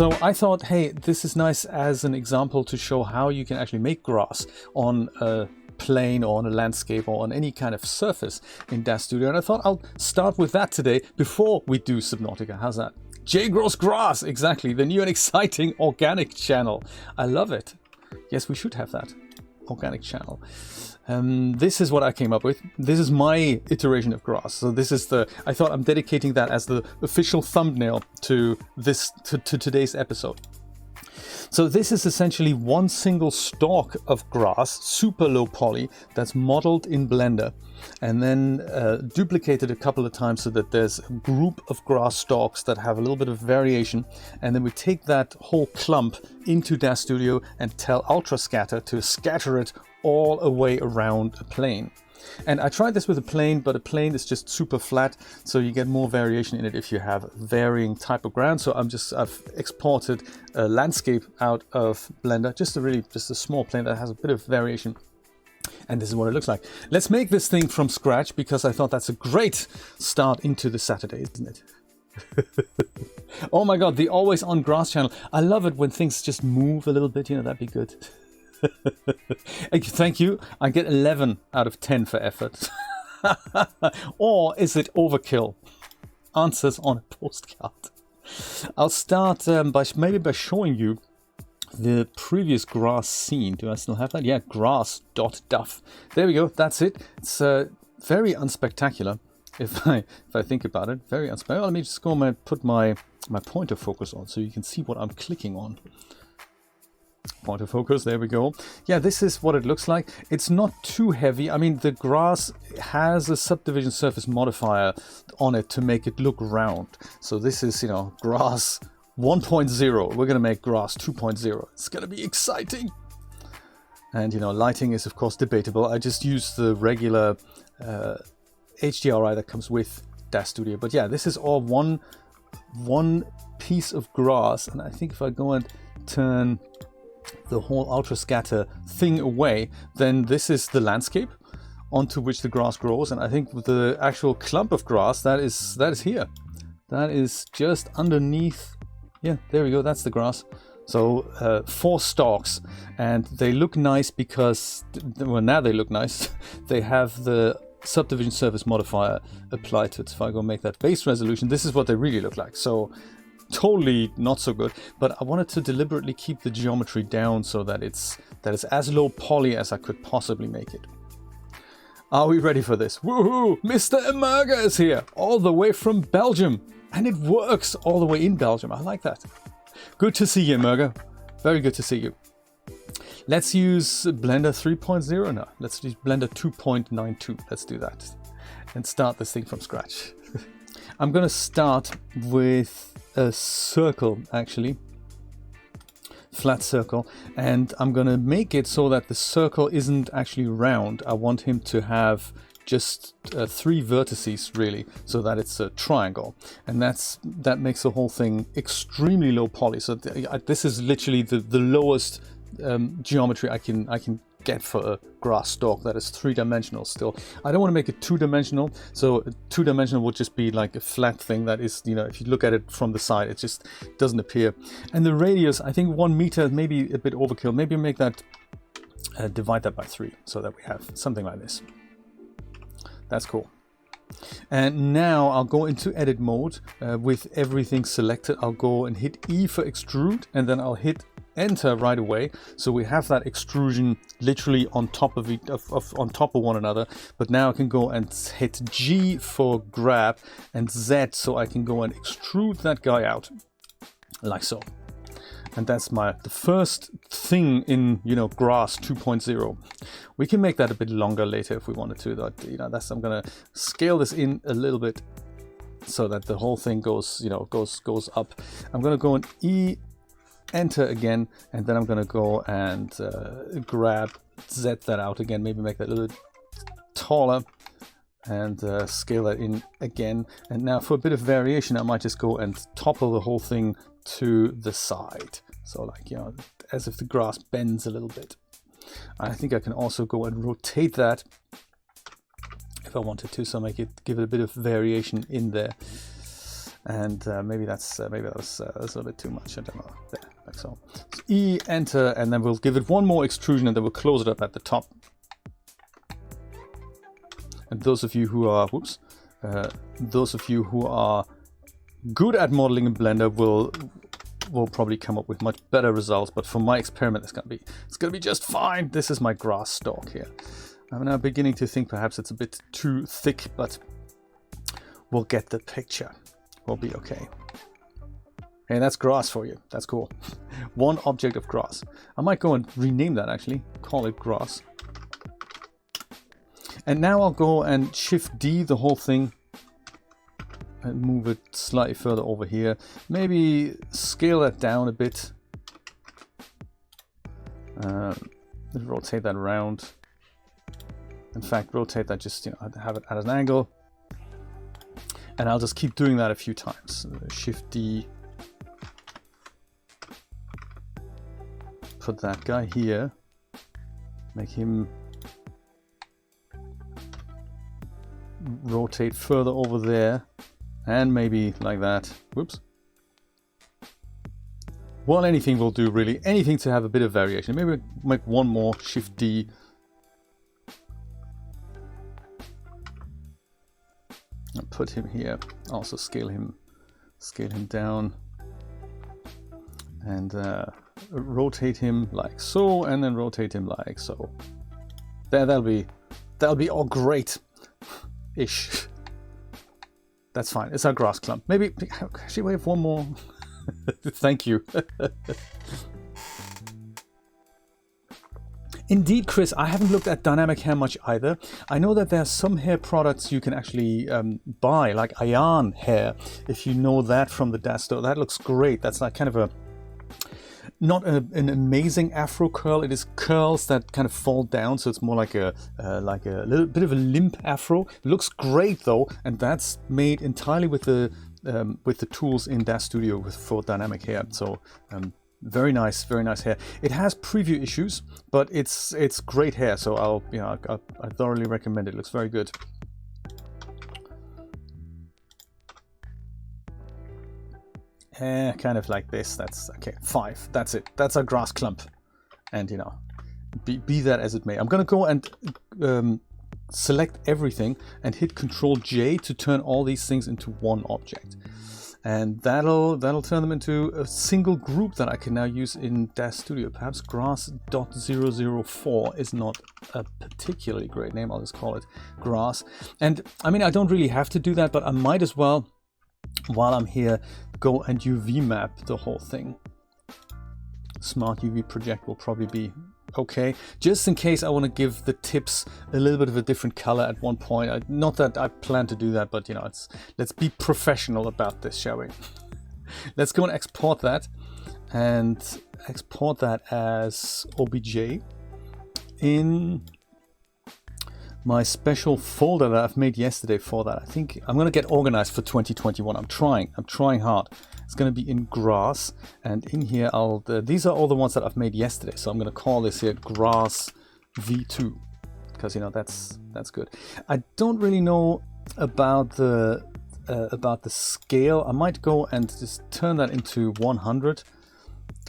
So I thought, hey, this is nice as an example to show how you can actually make grass on a plane or on a landscape or on any kind of surface in DAZ Studio. And I thought I'll start with that today before we do Subnautica. How's that? Jay Grows Grass, exactly, the new and exciting organic channel. I love it. Yes, we should have that organic channel. This is what I came up with. This is my iteration of grass. So this is I thought I'm dedicating that as the official thumbnail to today's episode. So this is essentially one single stalk of grass, super low poly, that's modeled in Blender and then duplicated a couple of times so that there's a group of grass stalks that have a little bit of variation. And then we take that whole clump into DAZ Studio and tell UltraScatter to scatter it all the way around a plane. And I tried this with a plane, but a plane is just super flat, so you get more variation in it if you have varying type of ground. So I've exported a landscape out of Blender, just a small plane that has a bit of variation. And this is what it looks like. Let's make this thing from scratch, because I thought that's a great start into the Saturday, isn't it? Oh my god, the Always On Grass channel. I love it when things just move a little bit, that'd be good. Thank you. I get 11 out of 10 for effort. Or is it overkill? Answers on a postcard. I'll start by showing you the previous grass scene. Do I still have that? Yeah, grass.duff. There we go. That's it. It's very unspectacular. If I think about it, very unspectacular. Let me just go and put my pointer focus on so you can see what I'm clicking on. Pointer focus, there we go. Yeah, this is what it looks like. It's not too heavy. I mean, the grass has a subdivision surface modifier on it to make it look round. So this is, grass 1.0. We're going to make grass 2.0. It's going to be exciting. And, lighting is, of course, debatable. I just use the regular HDRI that comes with DAZ Studio. But yeah, this is all one piece of grass. And I think if I go and turn the whole UltraScatter thing away, then this is the landscape onto which the grass grows. And I think the actual clump of grass that is here, that is just underneath. Yeah, there we go. That's the grass. So 4 stalks, and they look nice because, well, now they look nice. They have the subdivision surface modifier applied to it. If I go make that base resolution, this is what they really look like. So totally not so good, but I wanted to deliberately keep the geometry down so that it's as low poly as I could possibly make it. Are we ready for this? Woohoo! Mr. Emerga is here, all the way from Belgium, and it works all the way in Belgium. I like that. Good to see you, Emerga. Very good to see you. Let's use Blender 3.0 now. Let's use Blender 2.92. Let's do that and start this thing from scratch. I'm going to start with a circle, actually, flat circle, and I'm going to make it so that the circle isn't actually round. I want him to have just 3 vertices, really, so that it's a triangle, and that makes the whole thing extremely low poly. So this is literally the lowest geometry I can get for a grass stalk that is 3-dimensional still. I don't want to make it 2-dimensional, so 2-dimensional would just be like a flat thing that is, if you look at it from the side, it just doesn't appear. And the radius, I think 1 meter, maybe a bit overkill. Maybe make that, divide that by 3, so that we have something like this. That's cool. And now I'll go into edit mode with everything selected. I'll go and hit E for extrude, and then I'll hit enter right away, so we have that extrusion literally on top of one another. But now I can go and hit G for grab and Z, so I can go and extrude that guy out like so. And that's the first thing in grass 2.0. We can make that a bit longer later if we wanted to. That I'm gonna scale this in a little bit so that the whole thing goes goes up. I'm gonna go and E, enter again, and then I'm gonna go and grab Z that out again, maybe make that a little bit taller, and scale that in again. And now for a bit of variation, I might just go and topple the whole thing to the side, so like as if the grass bends a little bit. I think I can also go and rotate that if I wanted to, so give it a bit of variation in there. and maybe that's a little bit too much. I don't know. There, like so. So E, enter, and then we'll give it one more extrusion, and then we'll close it up at the top. And those of you who are, those of you who are good at modeling in Blender will probably come up with much better results. But for my experiment, it's gonna be just fine. This is my grass stalk here. I'm now beginning to think perhaps it's a bit too thick, but we'll get the picture. We'll be okay. Hey, that's grass for you. That's cool. One object of grass. I might go and rename that actually. Call it grass. And now I'll go and Shift D the whole thing and move it slightly further over here. Maybe scale that down a bit. Rotate that around. In fact, rotate that, just, you know, have it at an angle. And I'll just keep doing that a few times. Shift D. Put that guy here. Make him rotate further over there, and maybe like that. Whoops. Well, anything will do, really. Anything to have a bit of variation. Maybe make one more. Shift D. And put him here. Also scale him down, and rotate him like so, and then rotate him like so. There, that'll be all great. Ish. That's fine. It's our grass clump. Maybe actually we have one more. Thank you. Indeed, Chris, I haven't looked at dynamic hair much either. I know that there are some hair products you can actually buy, like Ion hair, if you know that from the DAZ store. That looks great. That's like kind of a not an amazing afro curl. It is curls that kind of fall down, so it's more like a little bit of a limp afro. It looks great though, and that's made entirely with the tools in DAZ Studio for dynamic hair. So very nice hair. It has preview issues, but it's great hair. So I thoroughly recommend it. It looks very good. Kind of like this. That's okay. 5. That's it. That's our grass clump. And you know, be that as it may, I'm gonna go and select everything and hit Control J to turn all these things into one object, and that'll turn them into a single group that I can now use in DAZ Studio. Perhaps grass.004 is not a particularly great name. I'll just call it grass. And I mean, I don't really have to do that, but I might as well, while I'm here, go and UV map the whole thing. Smart UV project will probably be okay, just in case I want to give the tips a little bit of a different color at one point. Not that I plan to do that, but you know, let's be professional about this, shall we? Let's go and export that, and export that as OBJ in my special folder that I've made yesterday for that. I think I'm going to get organized for 2021. I'm trying hard. It's going to be in grass, and in here these are all the ones that I've made yesterday. So I'm going to call this here grass v2, because you know that's good. I don't really know about the scale. I might go and just turn that into 100.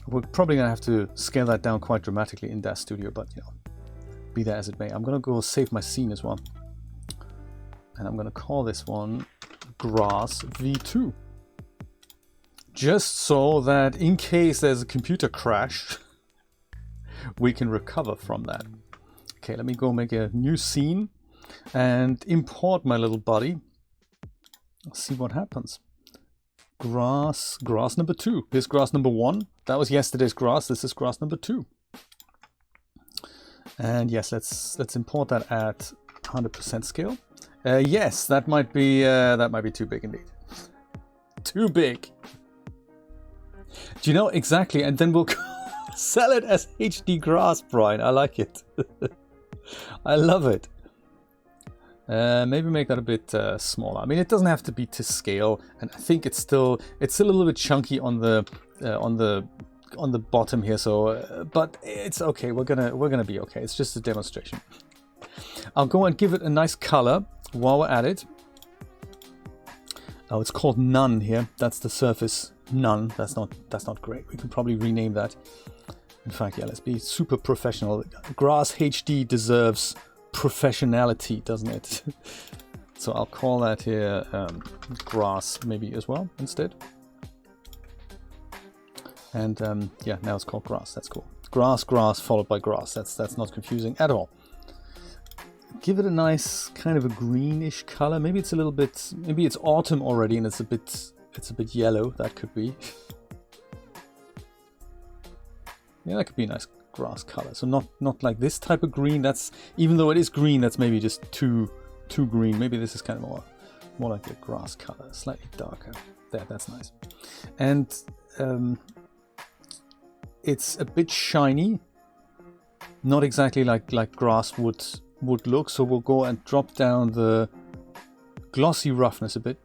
We're probably going to have to scale that down quite dramatically in DAZ Studio, but you know, be that as it may. I'm going to go save my scene as well, and I'm going to call this one grass v2, just so that in case there's a computer crash, we can recover from that. Okay, let me go make a new scene and import my little body. Let's see what happens. Grass number 2. Here's grass number 1. That was yesterday's grass. This is grass number 2. And yes, let's import that at 100% scale. Yes, that might be too big indeed. Too big. Do you know exactly? And then we'll sell it as HD grass, Brian. I like it. I love it. Maybe make that a bit smaller. I mean, it doesn't have to be to scale, and I think it's still a little bit chunky on the bottom here. So, but it's okay. We're gonna be okay. It's just a demonstration. I'll go and give it a nice color while we're at it. Oh, it's called none here. That's the surface none. That's not great. We can probably rename that. In fact, yeah, let's be super professional. Grass HD deserves professionality, doesn't it? So I'll call that here grass maybe as well instead. And yeah, now it's called grass. That's cool. Grass, grass, followed by grass. That's not confusing at all. Give it a nice kind of a greenish color. Maybe it's a little bit. Maybe it's autumn already, and it's a bit yellow. That could be. Yeah, that could be a nice grass color. So not like this type of green. That's, even though it is green, that's maybe just too green. Maybe this is kind of more like a grass color, slightly darker. There, that's nice. And it's a bit shiny, not exactly like grass would look. So we'll go and drop down the glossy roughness a bit.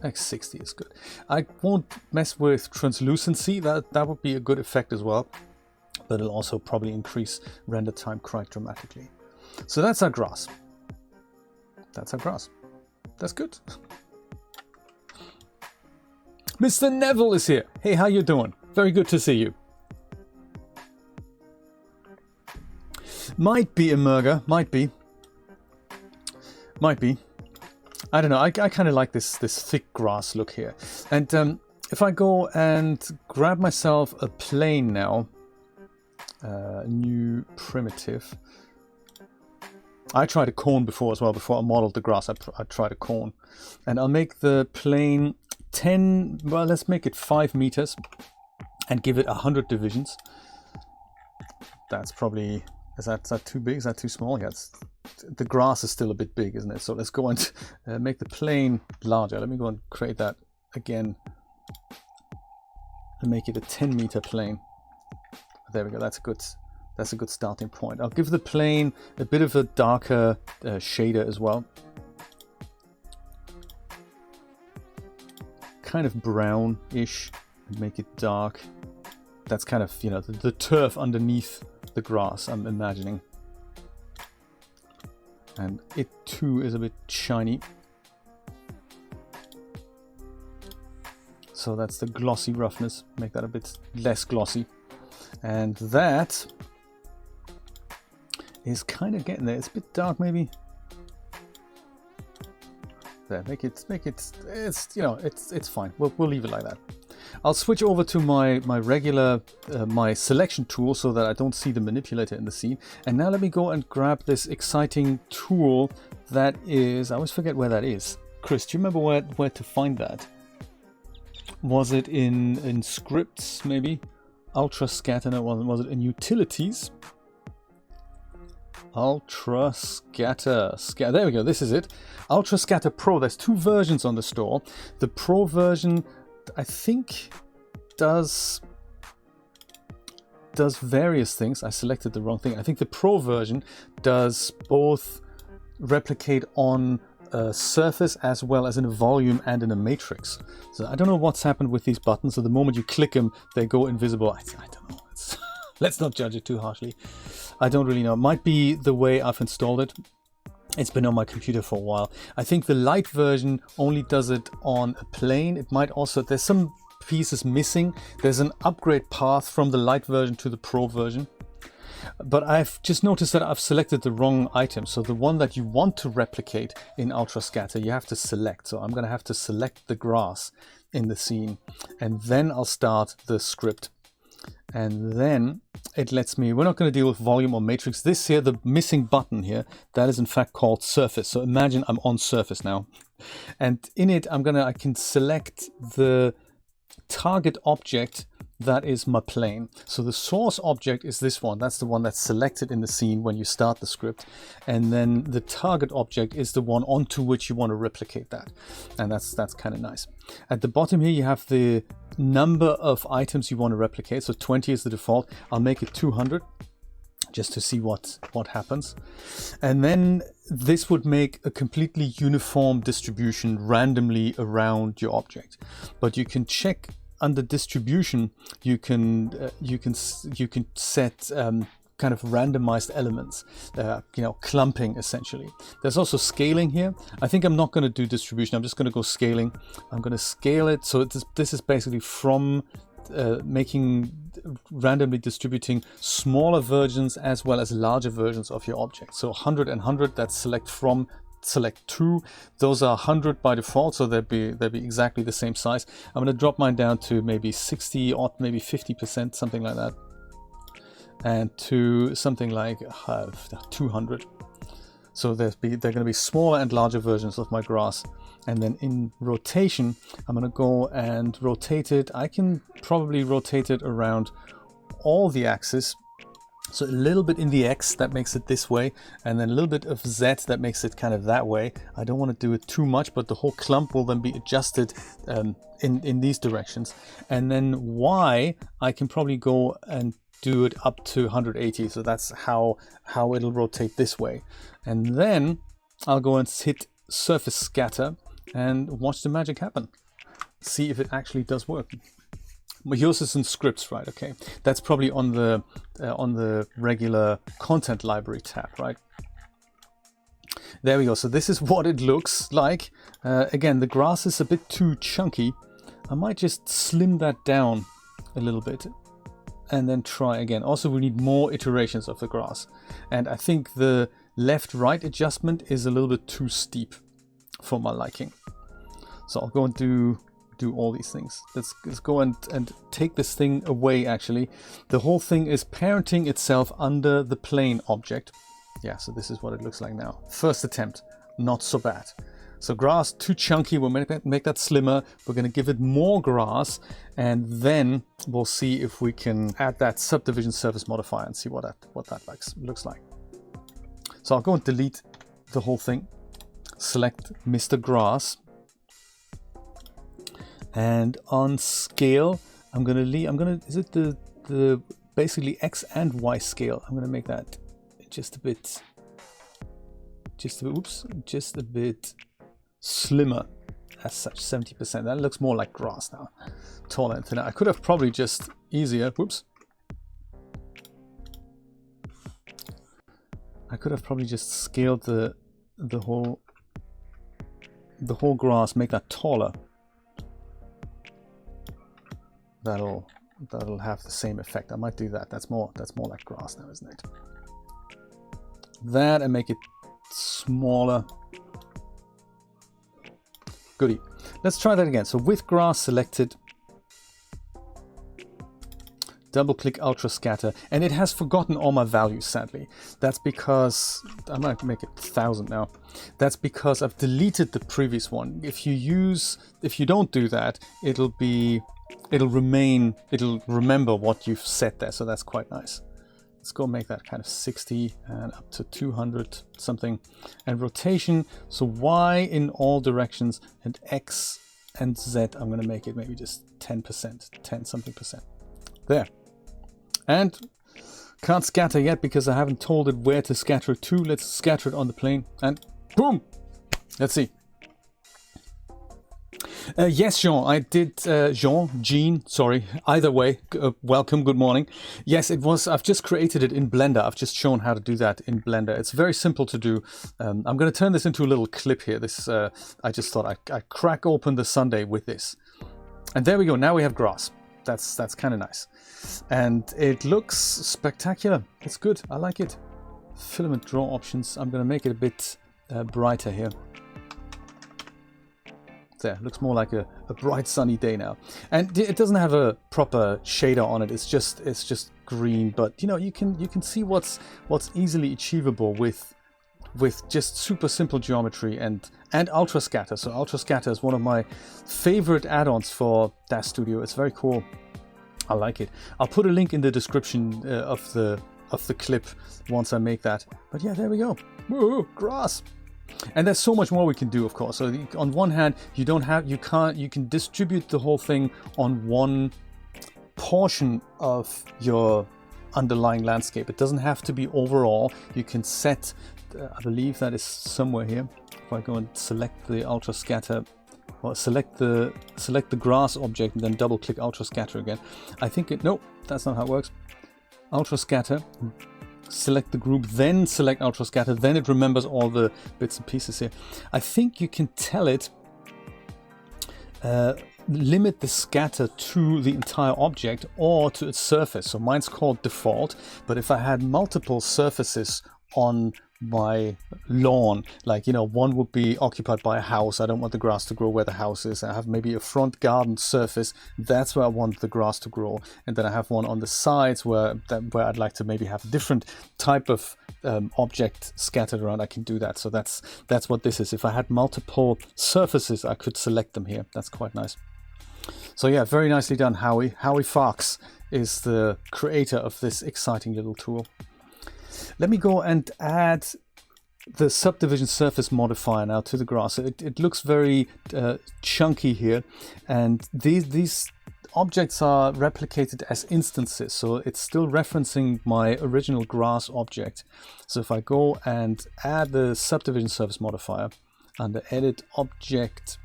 Like 60 is good. I won't mess with translucency. That would be a good effect as well, but it'll also probably increase render time quite dramatically. So that's our grass. That's our grass. That's good. Mr. Neville is here. Hey, how you doing? Very good to see you. Might be a Murga. Might be. I don't know. I kind of like this thick grass look here. And if I go and grab myself a plane now, new primitive. I tried a cone before as well. Before I modeled the grass, I tried a cone, and I'll make the plane 10. Well, let's make it 5 meters, and give it 100 divisions. That's probably. Is that too big? Is that too small? Yeah, the grass is still a bit big, isn't it? So let's go and make the plane larger. Let me go and create that again and make it a 10-meter plane. There we go. That's a good starting point. I'll give the plane a bit of a darker shader as well. Kind of brown-ish. Make it dark. That's kind of, you know, the turf underneath the grass, I'm imagining. And it too is a bit shiny. So that's the glossy roughness. Make that a bit less glossy. And that is kind of getting there. It's a bit dark maybe. There, make it it's, you know, it's fine. We'll leave it like that. I'll switch over to my regular my selection tool so that I don't see the manipulator in the scene. And now let me go and grab this exciting tool that is, I always forget where that is. Chris, do you remember where to find that? Was it in scripts maybe? UltraScatter, no, was it in utilities? UltraScatter. There we go, this is it. UltraScatter Pro. There's 2 versions on the store. The Pro version, I think, does various things. I selected the wrong thing. I think the Pro version does both replicate on a surface as well as in a volume and in a matrix. So I don't know what's happened with these buttons. So the moment you click them, they go invisible. I don't know. Let's not judge it too harshly. I don't really know. It might be the way I've installed it. It's been on my computer for a while. I think the light version only does it on a plane. It might also, there's some pieces missing. There's an upgrade path from the light version to the Pro version. But I've just noticed that I've selected the wrong item. So the one that you want to replicate in UltraScatter, you have to select. So I'm going to have to select the grass in the scene. And then I'll start the script. And then it lets me, we're not going to deal with volume or matrix. This here, the missing button here, that is in fact called surface. So imagine I'm on surface now. And in it, I can select the target object that is my plane. So the source object is this one. That's the one that's selected in the scene when you start the script. And then the target object is the one onto which you want to replicate that. And that's kind of nice. At the bottom here, you have the number of items you want to replicate. So 20 is the default. I'll make it 200 just to see what happens. And then this would make a completely uniform distribution randomly around your object. But you can check under distribution, you can set kind of randomized elements, you know, clumping essentially. There's also scaling here. I think I'm not going to do distribution. I'm just going to go scaling. I'm going to scale it. So this is basically from randomly distributing smaller versions as well as larger versions of your object. So 100 and 100, that's select from, select to. Those are 100 by default, so they'll be exactly the same size. I'm going to drop mine down to maybe 60 or maybe 50%, something like that, and to something like 200. So they're going to be smaller and larger versions of my grass. And then in rotation, I'm going to go and rotate it. I can probably rotate it around all the axes. So a little bit in the X, that makes it this way, and then a little bit of Z, that makes it kind of that way. I don't want to do it too much, but the whole clump will then be adjusted in these directions. And then Y, I can probably go and do it up to 180. So that's how it'll rotate this way. And then I'll go and hit surface scatter and watch the magic happen. See if it actually does work. But yours is in scripts, right? Okay, that's probably on the regular content library tab, right? There we go. So this is what it looks like. Again, the grass is a bit too chunky. I might just slim that down a little bit and then try again. Also, we need more iterations of the grass. And I think the left-right adjustment is a little bit too steep for my liking. So I'll go and do all these things. Let's go and take this thing away. Actually, the whole thing is parenting itself under the plane object. Yeah, so this is what it looks like now. First attempt, not so bad. So grass too chunky, we'll make that slimmer. We're going to give it more grass, and then we'll see if we can add that subdivision surface modifier and see what that looks like. So I'll go and delete the whole thing. Select Mr. Grass. And on scale, is it the basically X and Y scale? I'm gonna make that just a bit slimmer as such, 70%. That looks more like grass now, taller and thinner. I could have probably just I could have probably just scaled the whole grass, make that taller. That'll have the same effect. I might do that. That's more like grass now, isn't it? That, and make it smaller. Goodie. Let's try that again. So with grass selected, double click UltraScatter, and it has forgotten all my values, sadly. That's because I might make it 1000 now. That's because I've deleted the previous one. If you don't do that, it'll remember what you've set there, so that's quite nice. Let's go make that kind of 60 and up to 200 something. And rotation, so Y in all directions, and X and Z, I'm going to make it maybe just 10%, 10 something percent. There. And can't scatter yet because I haven't told it where to scatter it to. Let's scatter it on the plane, and boom! Let's see. Yes, Jean, I did. Jean, sorry. Either way, welcome, good morning. Yes, it was. I've just created it in Blender. I've just shown how to do that in Blender. It's very simple to do. I'm going to turn this into a little clip here. This I just thought I'd crack open the sundae with this. And there we go. Now we have grass. That's kind of nice. And it looks spectacular. It's good. I like it. Filament draw options. I'm going to make it a bit brighter here. There, looks more like a bright sunny day now, and it doesn't have a proper shader on it. It's just green, but you know, you can see what's easily achievable with just super simple geometry and UltraScatter. So UltraScatter is one of my favorite add-ons for DAZ Studio. It's very cool. I like it. I'll put a link in the description of the clip once I make that. But yeah, there we go. Whoa, grass. And there's so much more we can do, of course. So on one hand, you can distribute the whole thing on one portion of your underlying landscape. It doesn't have to be overall. You can set, I believe that is somewhere here. If I go and select the UltraScatter, or select the grass object and then double click UltraScatter again. I think nope, that's not how it works. UltraScatter, select the group, then select UltraScatter, then it remembers all the bits and pieces here. I think you can tell it limit the scatter to the entire object or to its surface. So mine's called default, but if I had multiple surfaces on my lawn, like, you know, one would be occupied by a house. I don't want the grass to grow where the house is. I have maybe a front garden surface, that's where I want the grass to grow, and then I have one on the sides where I'd like to maybe have a different type of object scattered around. I can do that. So that's what this is. If I had multiple surfaces, I could select them here. That's quite nice. So yeah, very nicely done, Howie. HowieFarke is the creator of this exciting little tool. Let me go and add the subdivision surface modifier now to the grass. It looks very chunky here, and these objects are replicated as instances, so it's still referencing my original grass object. So if I go and add the subdivision surface modifier under Edit Object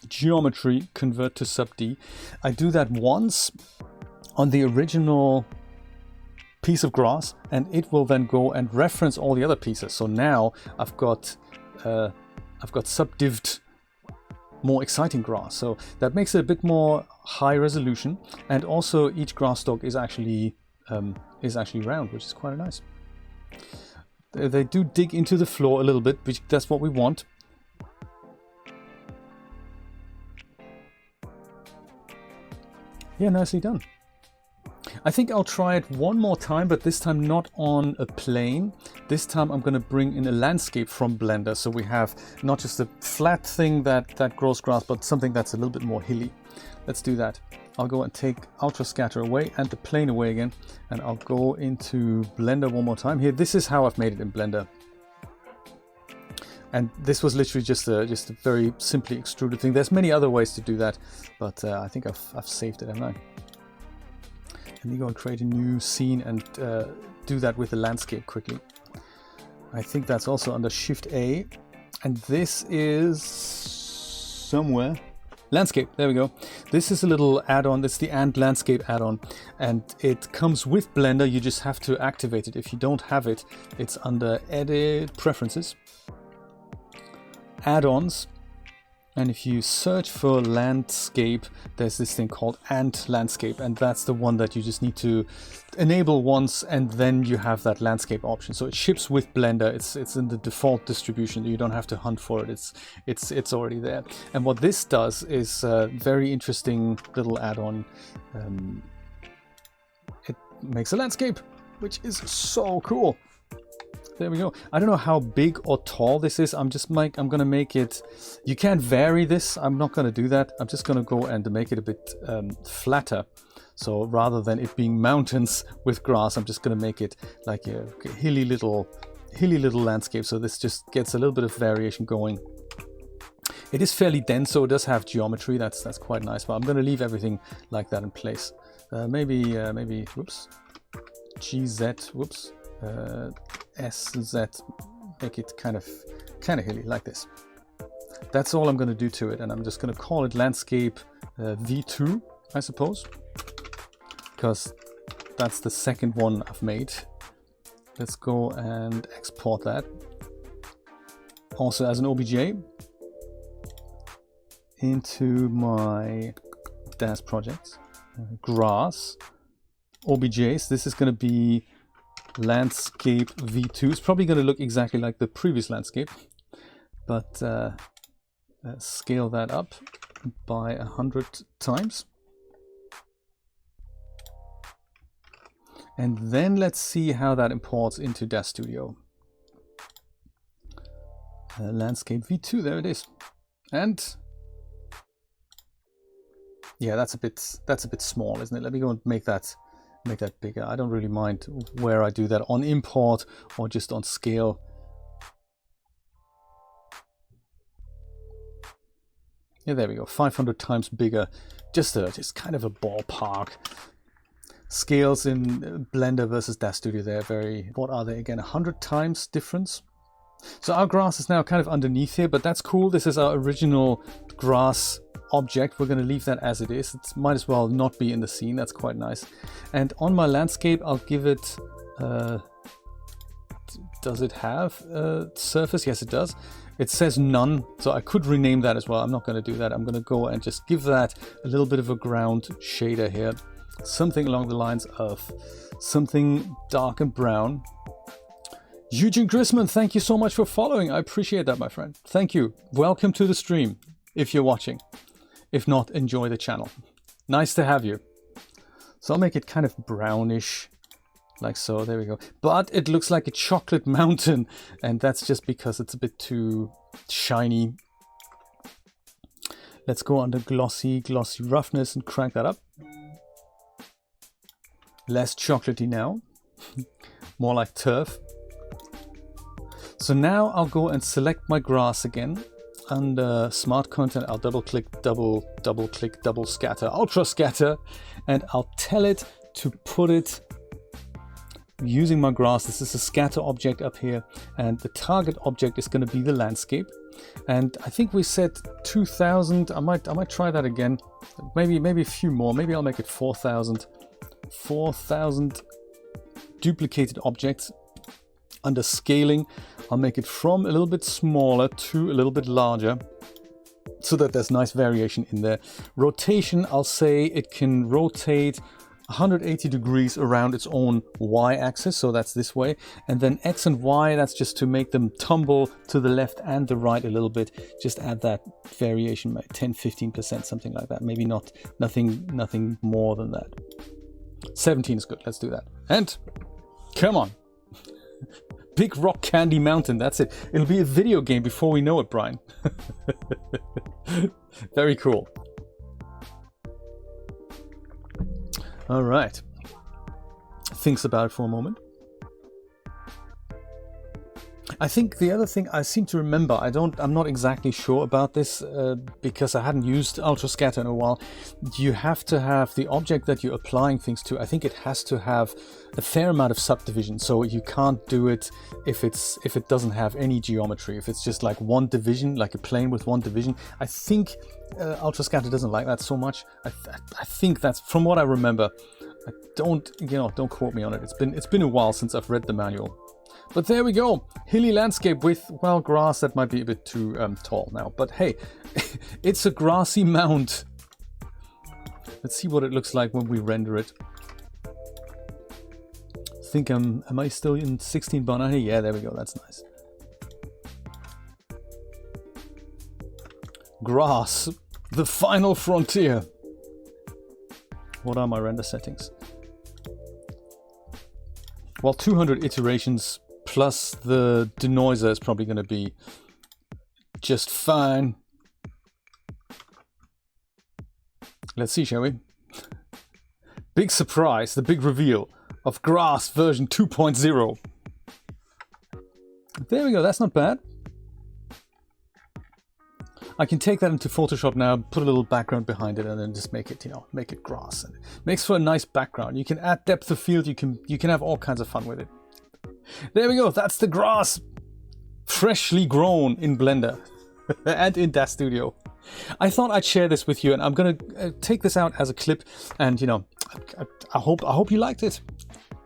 Geometry, Convert to Sub D, I do that once on the original piece of grass, and it will then go and reference all the other pieces. So now I've got subdived more exciting grass, so that makes it a bit more high resolution, and also each grass stalk is actually round, which is quite nice. They do dig into the floor a little bit, which that's what we want. Yeah, nicely done. I think I'll try it one more time, but this time not on a plane. This time I'm going to bring in a landscape from Blender, so we have not just a flat thing that grows grass, but something that's a little bit more hilly. Let's do that. I'll go and take UltraScatter away and the plane away again, and I'll go into Blender one more time. Here, this is how I've made it in Blender. And this was literally just a very simply extruded thing. There's many other ways to do that, but I think I've saved it, haven't I? Let me go and create a new scene and do that with the landscape quickly. I think that's also under Shift A, and this is somewhere. Landscape, there we go. This is a little add-on. This is the And Landscape add-on, and it comes with Blender. You just have to activate it. If you don't have it, it's under Edit, Preferences, Add-ons, and if you search for landscape, there's this thing called And Landscape, and that's the one that you just need to enable once, and then you have that landscape option. So it ships with Blender. It's in the default distribution. You don't have to hunt for it. It's already there. And what this does is a very interesting little add-on. It makes a landscape, which is so cool. There we go. I don't know how big or tall this is. I'm gonna make it, you can't vary this. I'm not gonna do that. I'm just gonna go and make it a bit flatter. So rather than it being mountains with grass, I'm just gonna make it like a hilly little landscape. So this just gets a little bit of variation going. It is fairly dense, so it does have geometry. That's quite nice. But I'm gonna leave everything like that in place. Maybe whoops, GZ, whoops. SZ, make it kind of hilly like this. That's all I'm going to do to it, and I'm just going to call it landscape V2, I suppose, because that's the second one I've made. Let's go and export that also as an OBJ into my DAZ projects. Grass OBJs. This is going to be landscape V2. It's probably going to look exactly like the previous landscape, but scale that up by 100 times. And then let's see how that imports into DAZ Studio. Landscape V2, there it is. And yeah, that's a bit small, isn't it? Let me go and make that bigger. I don't really mind where I do that, on import or just on scale. Yeah, there we go. 500 times bigger. Just kind of a ballpark. Scales in Blender versus DAZ Studio, they're very, what are they again? 100 times difference. So our grass is now kind of underneath here, but that's cool. This is our original grass object. We're going to leave that as it is. It might as well not be in the scene. That's quite nice. And on my landscape, I'll give it does it have a surface? Yes, it does. It says none, so I could rename that as well. I'm not going to do that. I'm going to go and just give that a little bit of a ground shader here. Something along the lines of something dark and brown. Eugene Grisman, thank you so much for following. I appreciate that, my friend. Thank you. Welcome to the stream, if you're watching. If not, enjoy the channel. Nice to have you. So I'll make it kind of brownish, like so. There we go. But it looks like a chocolate mountain, and that's just because it's a bit too shiny. Let's go under glossy roughness and crank that up. Less chocolatey now. More like turf. So now I'll go and select my grass again. Under smart content, I'll double click, double scatter, ultra scatter, and I'll tell it to put it using my grass. This is a scatter object up here, and the target object is going to be the landscape. And I think we said 2000. I might try that again. Maybe a few more. Maybe I'll make it 4,000. 4,000 duplicated objects. Under scaling, I'll make it from a little bit smaller to a little bit larger, so that there's nice variation in there. Rotation, I'll say it can rotate 180 degrees around its own y-axis, so that's this way. And then x and y, that's just to make them tumble to the left and the right a little bit. Just add that variation, 10-15%, something like that. Maybe not, nothing more than that. 17 is good, let's do that. And come on. Big Rock Candy Mountain, that's it. It'll be a video game before we know it, Brian. Very cool. All right. Thinks about it for a moment. I think the other thing I seem to remember, I'm not exactly sure about this because I hadn't used UltraScatter in a while. You have to have the object that you're applying things to. I think it has to have a fair amount of subdivision, so you can't do it if it doesn't have any geometry. If it's just like one division, like a plane with one division. I think UltraScatter doesn't like that so much. I think that's from what I remember. Don't quote me on it. It's been a while since I've read the manual. But there we go, hilly landscape with, well, grass that might be a bit too tall now. But hey, it's a grassy mound. Let's see what it looks like when we render it. I think am I still in 16 by 90? Yeah, there we go, that's nice. Grass, the final frontier. What are my render settings? Well, 200 iterations plus the denoiser is probably going to be just fine. Let's see, shall we? Big surprise, the big reveal of Grass version 2.0. There we go, that's not bad. I can take that into Photoshop now, put a little background behind it, and then just make it, make it grass. And it makes for a nice background. You can add depth of field, you can have all kinds of fun with it. There we go, that's the grass. Freshly grown in Blender and in DAZ Studio. I thought I'd share this with you, and I'm gonna take this out as a clip, and I hope you liked it.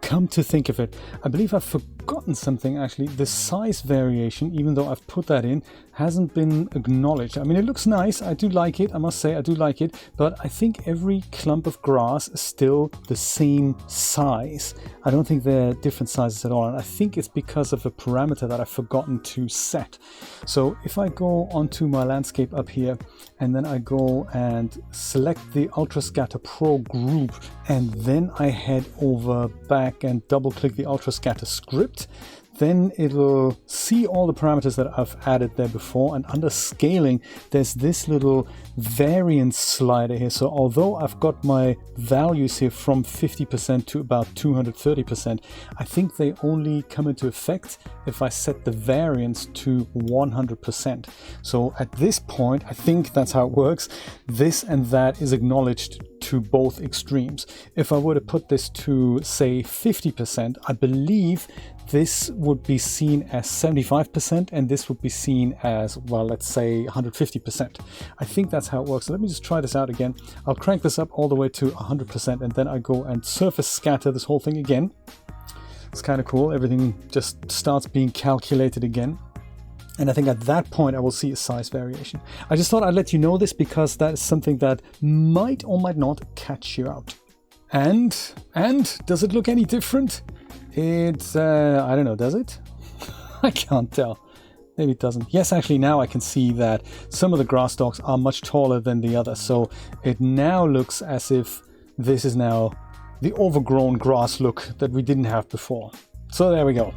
Come to think of it, I believe I've forgotten something actually. The size variation, even though I've put that in, hasn't been acknowledged. I mean, it looks nice, I do like it, I must say I do like it, but I think every clump of grass is still the same size. I don't think they're different sizes at all, and I think it's because of a parameter that I've forgotten to set. So if I go onto my landscape up here, and then I go and select the UltraScatter Pro group, and then I head over back and double click the UltraScatter script, then it'll see all the parameters that I've added there before, and under scaling there's this little variance slider here. So although I've got my values here from 50% to about 230%, I think they only come into effect if I set the variance to 100%. So at this point, I think that's how it works. This and that is acknowledged to both extremes. If I were to put this to, say, 50%, I believe this would be seen as 75%, and this would be seen as, well, let's say 150%. I think that's how it works. So let me just try this out again. I'll crank this up all the way to 100%, and then I go and surface scatter this whole thing again. It's kind of cool. Everything just starts being calculated again. And I think at that point I will see a size variation. I just thought I'd let you know this because that is something that might or might not catch you out. And does it look any different? It's, I don't know, does it? I can't tell. Maybe it doesn't. Yes, actually now I can see that some of the grass stalks are much taller than the others. So it now looks as if this is now the overgrown grass look that we didn't have before. So there we go.